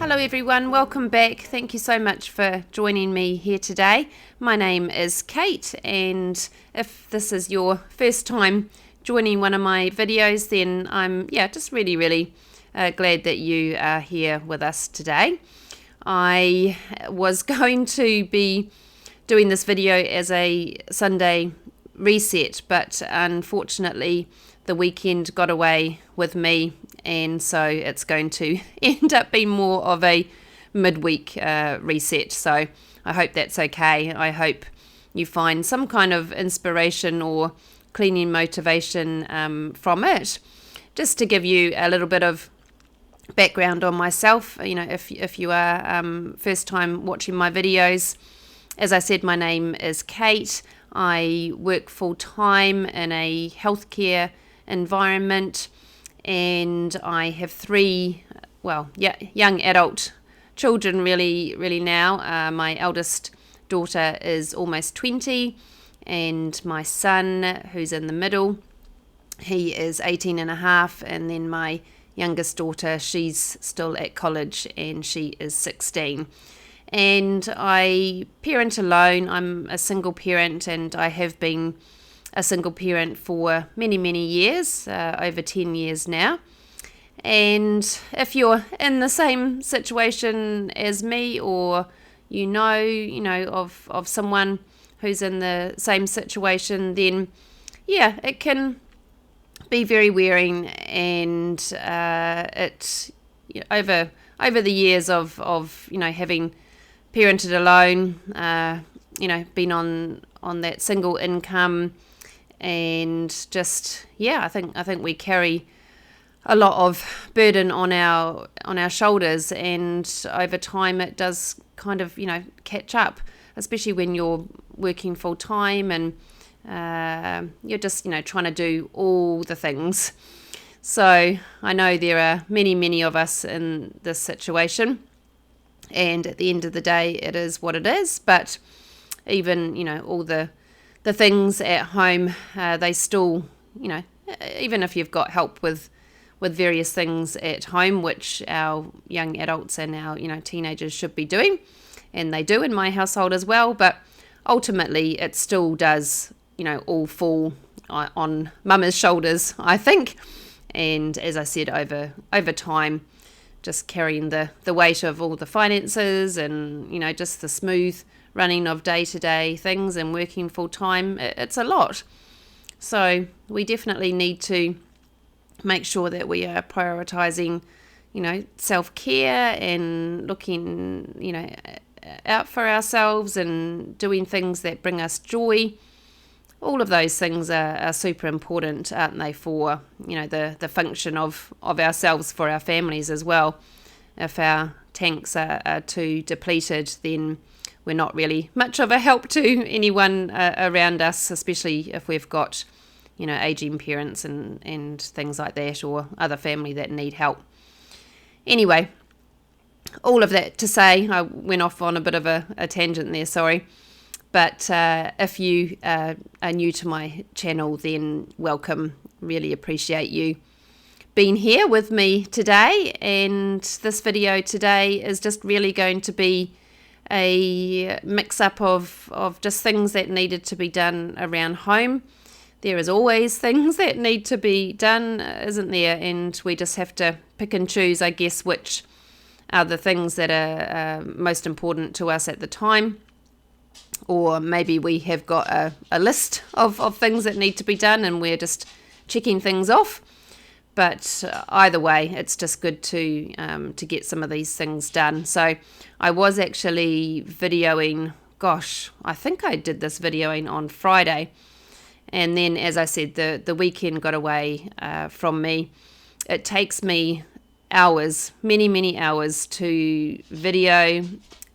Hello everyone, welcome back. Thank you so much for joining me here today. My name is Kate, and if this is your first time joining one of my videos, then I'm just really glad that you are here with us today. I was going to be doing this video as a Sunday reset, but unfortunately the weekend got away with me, and so it's going to end up being more of a midweek reset. So I hope that's okay. I hope you find some kind of inspiration or cleaning motivation from it. Just to give you a little bit of background on myself, if you are first time watching my videos, as I said, my name is Kate. I work full time in a healthcare environment, and I have three young adult children really now. My eldest daughter is almost 20, and my son, who's in the middle, he is 18 and a half, and then my youngest daughter, she's still at college and she is 16. And I parent alone. I'm a single parent, and I have been a single parent for many years, over 10 years now. And if you're in the same situation as me, or you know of someone who's in the same situation, then it can be very wearing, and it over the years of having parented alone, been on that single income, and just I think we carry a lot of burden on our shoulders, and over time it does kind of catch up, especially when you're working full time and you're just trying to do all the things. So I know there are many of us in this situation, and at the end of the day it is what it is. But even all the things at home, they still even if you've got help with various things at home, which our young adults and our teenagers should be doing, and they do in my household as well, but ultimately it still does all fall on mama's shoulders, I think. And as I said, over time, just carrying the weight of all the finances and just the smooth running of day-to-day things and working full-time, it's a lot. So we definitely need to make sure that we are prioritizing self-care and looking out for ourselves and doing things that bring us joy. All of those things are super important, aren't they, for the function of ourselves, for our families as well. If our tanks are too depleted, then we're not really much of a help to anyone around us, especially if we've got aging parents and things like that, or other family that need help. Anyway, all of that to say, I went off on a bit of a tangent there, sorry. But if you are new to my channel, then welcome. Really appreciate you being here with me today. And this video today is just really going to be a mix-up of just things that needed to be done around home. There is always things that need to be done, isn't there? And we just have to pick and choose, I guess, which are the things that are most important to us at the time. Or maybe we have got a list of things that need to be done, and we're just checking things off. But either way, it's just good to get some of these things done. So I was actually videoing, I think I did this videoing on Friday. And then, as I said, the weekend got away from me. It takes me hours, many hours to video,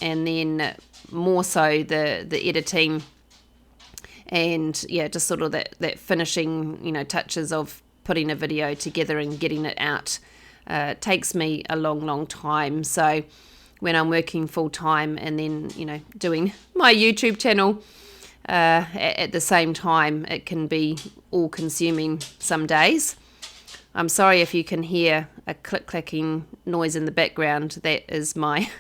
and then more so the editing, and just sort of that finishing touches of putting a video together and getting it out. Takes me a long time. So when I'm working full time and then doing my YouTube channel at the same time, it can be all consuming some days. I'm sorry if you can hear a click-clacking noise in the background, that is my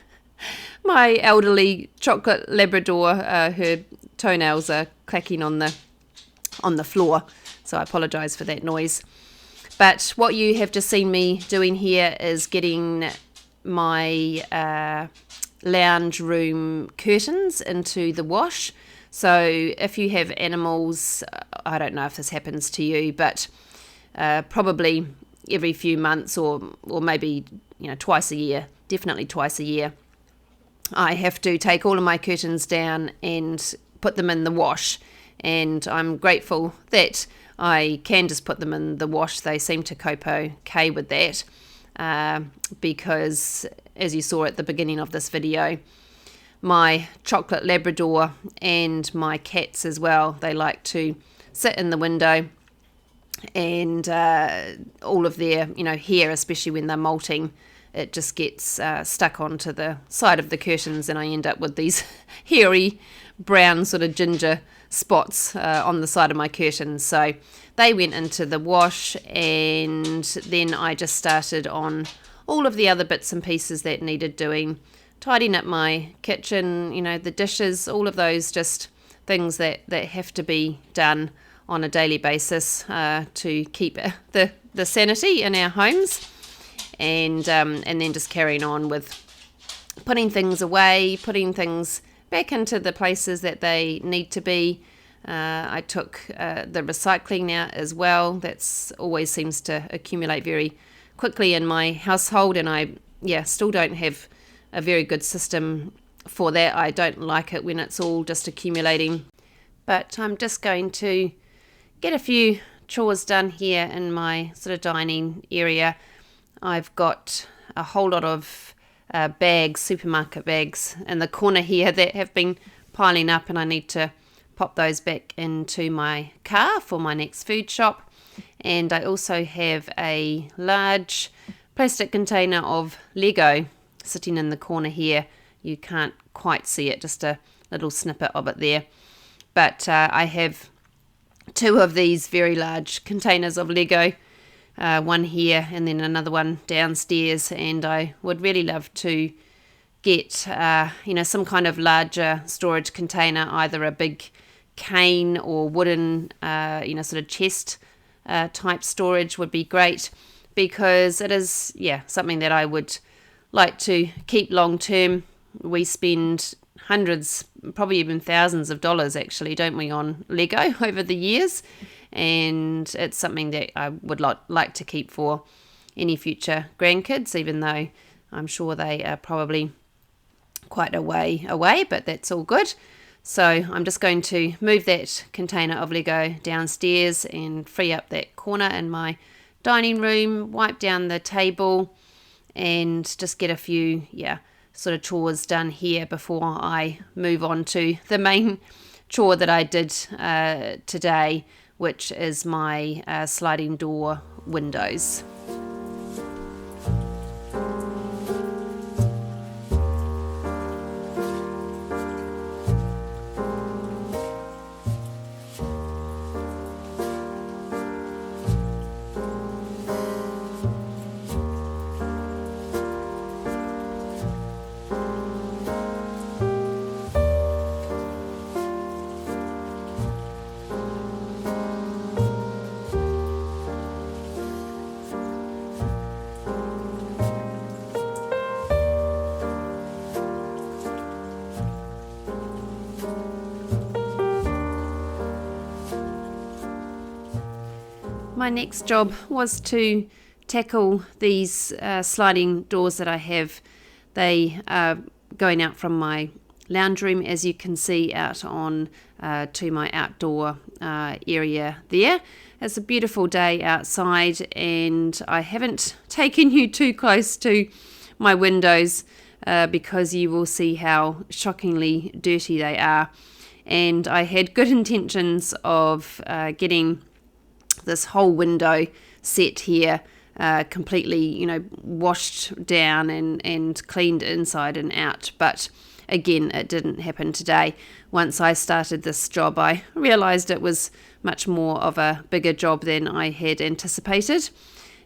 my elderly chocolate Labrador. Her toenails are clacking on the floor, so I apologise for that noise. But what you have just seen me doing here is getting my lounge room curtains into the wash. So if you have animals, I don't know if this happens to you, but probably every few months or maybe twice a year, definitely twice a year, I have to take all of my curtains down and put them in the wash. And I'm grateful that I can just put them in the wash. They seem to cope okay with that, because as you saw at the beginning of this video, my chocolate Labrador and my cats as well, they like to sit in the window, and all of their hair, especially when they're molting, it just gets stuck onto the side of the curtains, and I end up with these hairy brown sort of ginger spots on the side of my curtains. So they went into the wash, and then I just started on all of the other bits and pieces that needed doing, tidying up my kitchen, the dishes, all of those just things that have to be done on a daily basis to keep the sanity in our homes, and then just carrying on with putting things away, putting things back into the places that they need to be. I took the recycling out as well. That's always seems to accumulate very quickly in my household, and I still don't have a very good system for that. I don't like it when it's all just accumulating. But I'm just going to get a few chores done here in my sort of dining area. I've got a whole lot of bags, supermarket bags in the corner here that have been piling up, and I need to pop those back into my car for my next food shop. And I also have a large plastic container of Lego sitting in the corner here. You can't quite see it, just a little snippet of it there. But I have two of these very large containers of Lego, one here and then another one downstairs, and I would really love to get some kind of larger storage container, either a big cane or wooden sort of chest type storage would be great, because it is something that I would like to keep long term. We spend hundreds, probably even thousands of dollars actually, don't we, on Lego over the years, and it's something that I would like to keep for any future grandkids, even though I'm sure they are probably quite a way away, but that's all good. So I'm just going to move that container of Lego downstairs and free up that corner in my dining room, wipe down the table, and just get a few sort of chores done here before I move on to the main chore that I did today, which is my sliding door windows. My next job was to tackle these sliding doors that I have. They are going out from my lounge room, as you can see, out on to my outdoor area there. It's a beautiful day outside, and I haven't taken you too close to my windows because you will see how shockingly dirty they are. And I had good intentions of getting this whole window set here completely, washed down and cleaned inside and out. But again, it didn't happen today. Once I started this job, I realized it was much more of a bigger job than I had anticipated.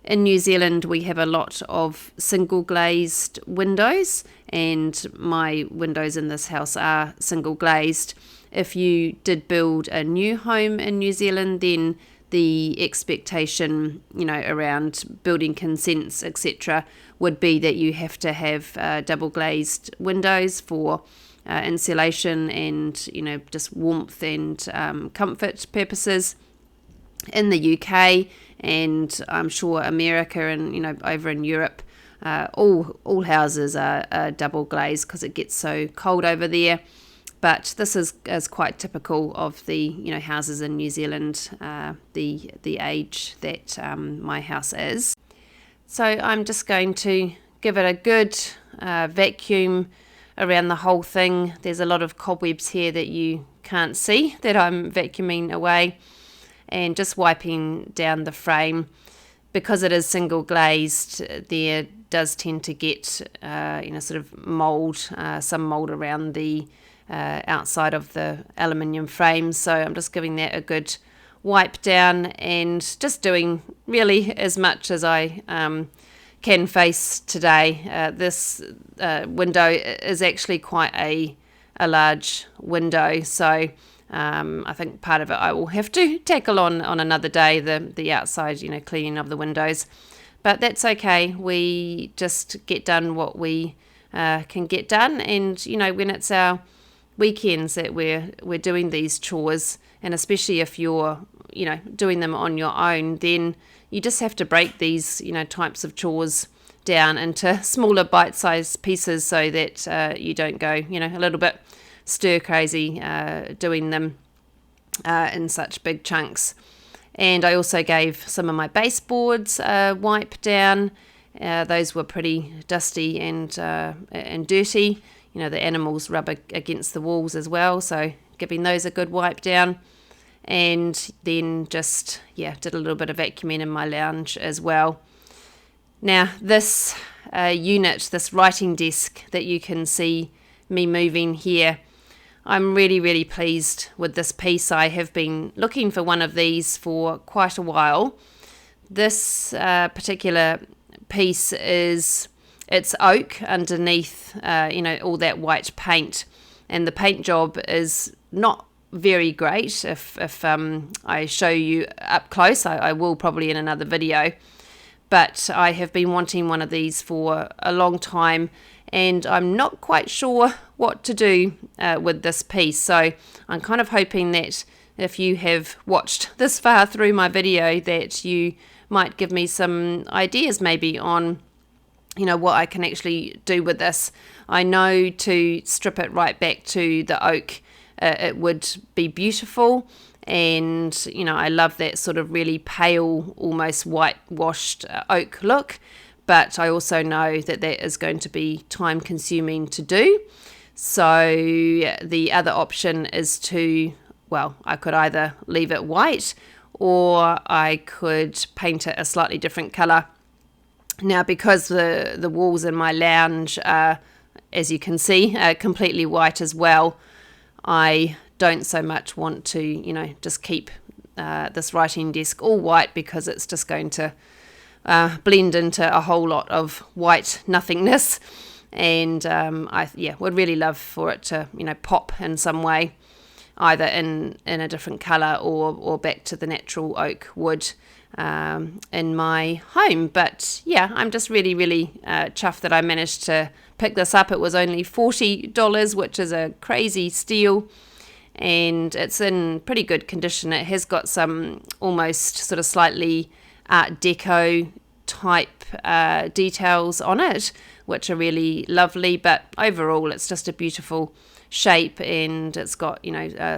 in New Zealand we have a lot of single glazed windows, and my windows in this house are single glazed. If you did build a new home in New Zealand, then the expectation, around building consents, etc., would be that you have to have double glazed windows for insulation and, just warmth and comfort purposes. In the UK, and I'm sure America and, over in Europe, all houses are double glazed because it gets so cold over there. But this is quite typical of the houses in New Zealand, the age that my house is. So I'm just going to give it a good vacuum around the whole thing. There's a lot of cobwebs here that you can't see that I'm vacuuming away, and just wiping down the frame. Because it is single glazed, there does tend to get sort of mold, some mold around the outside of the aluminium frame. So I'm just giving that a good wipe down and just doing really as much as I can face today. This window is actually quite a large window, so I think part of it I will have to tackle on another day, the outside cleaning of the windows, but that's okay. We just get done what we can get done, and when it's our weekends that we're doing these chores, and especially if you're doing them on your own, then you just have to break these types of chores down into smaller bite-sized pieces so that you don't go a little bit stir crazy doing them in such big chunks. And I also gave some of my baseboards a wipe down. Those were pretty dusty and dirty. The animals rub against the walls as well, so giving those a good wipe down. And then just, did a little bit of vacuuming in my lounge as well. Now, this unit, this writing desk that you can see me moving here, I'm really, really pleased with this piece. I have been looking for one of these for quite a while. This particular piece it's oak underneath, all that white paint, and the paint job is not very great. If I show you up close, I will probably in another video, but I have been wanting one of these for a long time, and I'm not quite sure what to do with this piece. So I'm kind of hoping that if you have watched this far through my video, that you might give me some ideas maybe on what I can actually do with this. I know to strip it right back to the oak, it would be beautiful, and I love that sort of really pale, almost whitewashed oak look, but I also know that is going to be time consuming to do. So the other option is I could either leave it white, or I could paint it a slightly different colour. Now, because the walls in my lounge are, as you can see, completely white as well, I don't so much want to, just keep this writing desk all white, because it's just going to blend into a whole lot of white nothingness. And I would really love for it to, pop in some way, either in a different colour or back to the natural oak wood in my home. But I'm just really, really chuffed that I managed to pick this up. It was only $40, which is a crazy steal, and it's in pretty good condition. It has got some almost sort of slightly Art Deco type details on it, which are really lovely, but overall it's just a beautiful shape, and it's got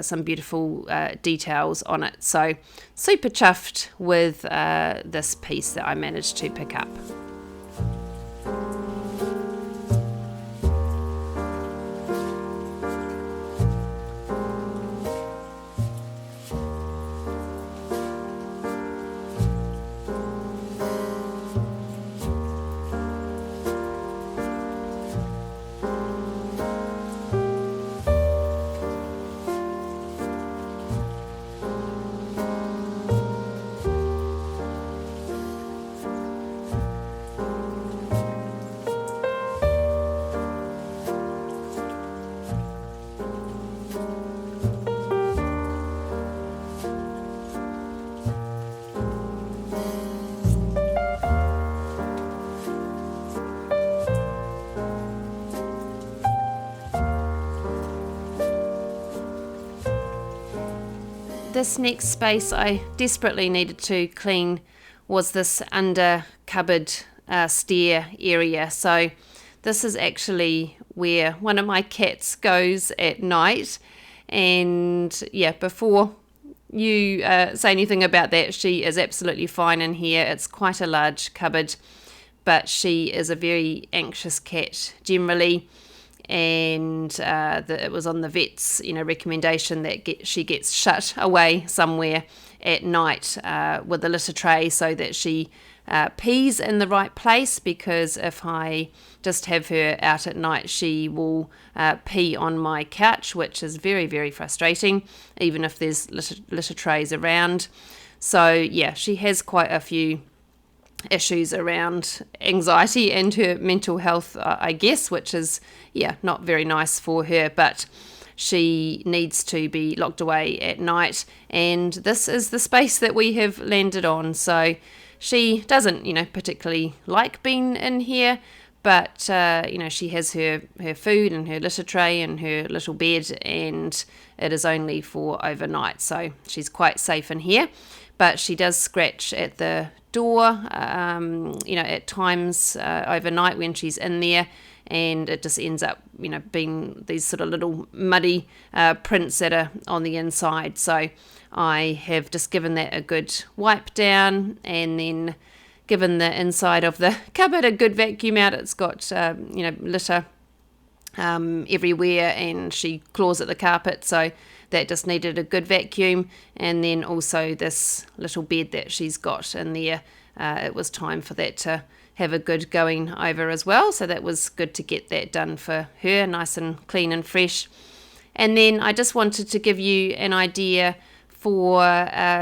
some beautiful details on it. So super chuffed with this piece that I managed to pick up. this next space I desperately needed to clean was this under cupboard stair area. So this is actually where one of my cats goes at night, and yeah, before you say anything about that, she is absolutely fine in here. It's quite a large cupboard, but she is a very anxious cat generally, and it was on the vet's recommendation that she gets shut away somewhere at night with a litter tray so that she pees in the right place, because if I just have her out at night, she will pee on my couch, which is very, very frustrating, even if there's litter trays around. So yeah, she has quite a few issues around anxiety and her mental health, I guess, which is not very nice for her, but she needs to be locked away at night, and this is the space that we have landed on. So she doesn't particularly like being in here, but she has her food and her litter tray and her little bed, and it is only for overnight, so she's quite safe in here. But she does scratch at the door, at times overnight when she's in there, and it just ends up, being these sort of little muddy prints that are on the inside. So I have just given that a good wipe down, and then given the inside of the cupboard a good vacuum out. It's got, litter everywhere, and she claws at the carpet, so that just needed a good vacuum. And then also this little bed that she's got in there, it was time for that to have a good going over as well, so that was good to get that done for her, nice and clean and fresh. And then I just wanted to give you an idea for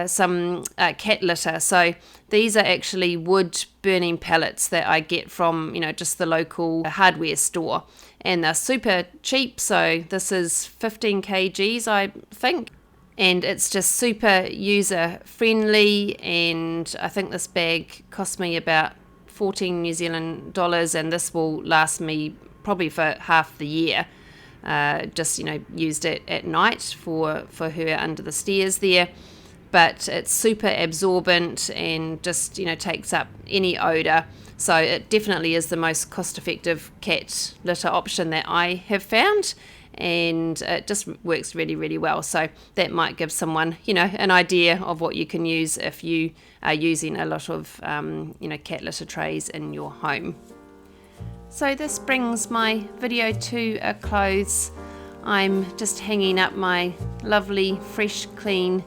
some cat litter. So these are actually wood burning pellets that I get from just the local hardware store, and they're super cheap. So this is 15 kgs, I think, and it's just super user friendly. And I think this bag cost me about 14 New Zealand dollars, and this will last me probably for half the year. Just used it at night for her under the stairs there, but it's super absorbent and just takes up any odor. So it definitely is the most cost-effective cat litter option that I have found, and it just works really, really well. So that might give someone an idea of what you can use if you are using a lot of cat litter trays in your home. So this brings my video to a close. I'm just hanging up my lovely fresh clean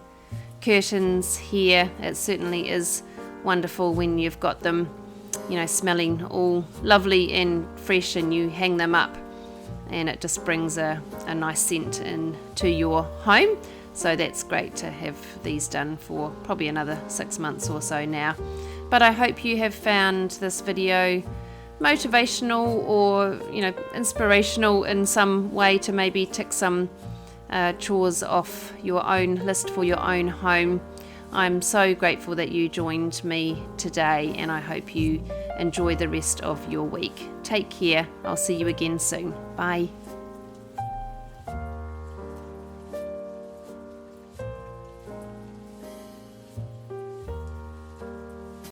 curtains here. It certainly is wonderful when you've got them smelling all lovely and fresh, and you hang them up, and it just brings a nice scent into your home. So that's great to have these done for probably another 6 months or so now. But I hope you have found this video motivational or inspirational in some way to maybe tick some chores off your own list for your own home. I'm so grateful that you joined me today, and I hope you enjoy the rest of your week. Take care. I'll see you again soon. Bye.